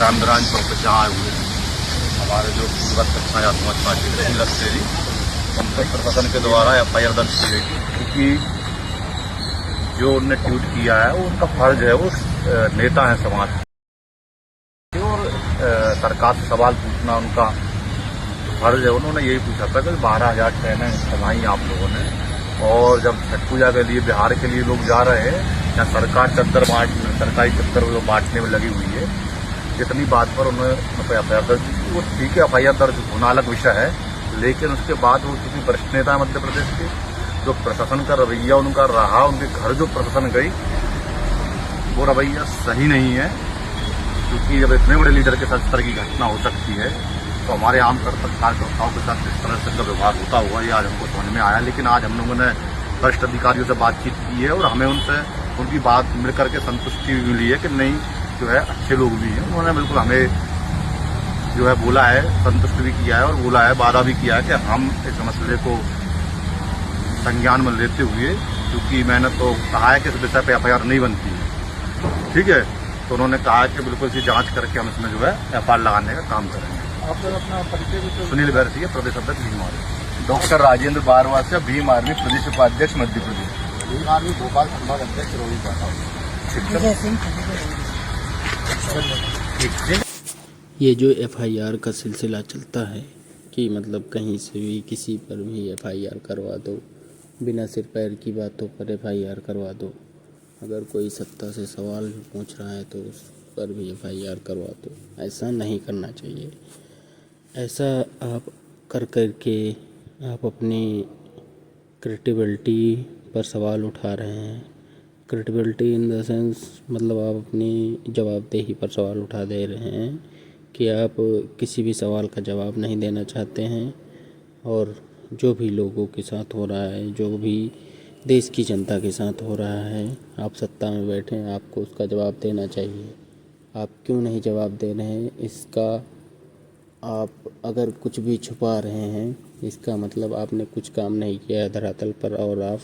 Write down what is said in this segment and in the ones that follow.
Time दौरान चौक पर जहाँ आए हुए हैं हमारे जो पूर्वत कक्षा या समाज पार्टी के लगते जी उन पर प्रशासन के द्वारा FIR दर्ज की गई थी, क्योंकि जो उनने ट्वीट किया है वो उनका फर्ज है, वो नेता है समाज के और सरकार से सवाल पूछना उनका फर्ज है। उन्होंने यही पूछा था कि 12,000 ट्रेनें चलाई आप लोगों ने, और जब छठ पूजा के लिए बिहार के लिए लोग जा रहे हैं या सरकार सरकारी चद्दर बांटने में लगी हुई है, जितनी बात पर उन्होंने FIR दर्ज की वो ठीक है। FIR दर्ज होना अलग विषय है, लेकिन उसके बाद वो किसी वरिष्ठ नेता मध्य प्रदेश के जो प्रशासन का रवैया उनका रहा, उनके घर जो प्रशासन गई वो रवैया सही नहीं है, क्योंकि जब इतने बड़े लीडर के साथ इस तरह की घटना हो सकती है तो हमारे आम कार्यकर्ताओं के साथ किस तरह से व्यवहार होता हुआ ये आज हमको समझ में आया। लेकिन आज हम लोगों ने वरिष्ठ अधिकारियों से बातचीत की है और हमें उनसे उनकी बात मिलकर के संतुष्टि मिली है कि नहीं जो है अच्छे लोग भी हैं। उन्होंने बिल्कुल हमें जो है बोला है, संतुष्ट भी किया है और बोला है, वादा भी किया है कि हम इस मसले को संज्ञान में लेते हुए, क्योंकि मैंने तो कहा है कि इस विषय पर FIR नहीं बनती है, ठीक है, तो उन्होंने कहा है कि बिल्कुल इसी जांच करके हम इसमें जो है FIR लगाने का काम करेंगे। आप लोग अपना परिचय भी सुनील भैरसिया, प्रदेश अध्यक्ष Bhim Army. Doctor Rajendra Barwasiya, Bhim Army प्रदेश उपाध्यक्ष मध्य प्रदेश। भीम आर्मी भोपाल संभाग अध्यक्ष रोहित राठौर। ये जो FIR का सिलसिला चलता है कि मतलब कहीं से भी किसी पर भी FIR करवा दो, बिना सिर पैर की बातों पर FIR करवा दो, अगर कोई सत्ता से सवाल भी पूछ रहा है तो उस पर भी FIR करवा दो। ऐसा नहीं करना चाहिए। ऐसा आप कर के आप अपनी क्रेडिबिलिटी पर सवाल उठा रहे हैं। क्रेडिबिलिटी इन द सेंस मतलब आप अपनी जवाबदेही पर सवाल उठा दे रहे हैं कि आप किसी भी सवाल का जवाब नहीं देना चाहते हैं, और जो भी लोगों के साथ हो रहा है, जो भी देश की जनता के साथ हो रहा है, आप सत्ता में बैठे हैं, आपको उसका जवाब देना चाहिए। आप क्यों नहीं जवाब दे रहे हैं इसका, आप अगर कुछ भी छुपा रहे हैं इसका मतलब आपने कुछ काम नहीं किया है धरातल पर, और आप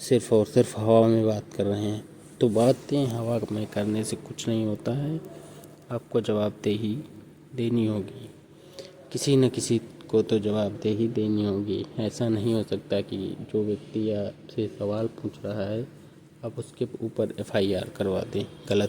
सिर्फ़ और सिर्फ हवा में बात कर रहे हैं। तो बातें हवा में करने से कुछ नहीं होता है, आपको जवाबदेही देनी होगी, किसी न किसी को तो जवाबदेही देनी होगी। ऐसा नहीं हो सकता कि जो व्यक्ति आपसे सवाल पूछ रहा है आप उसके ऊपर FIR करवा दें। गलत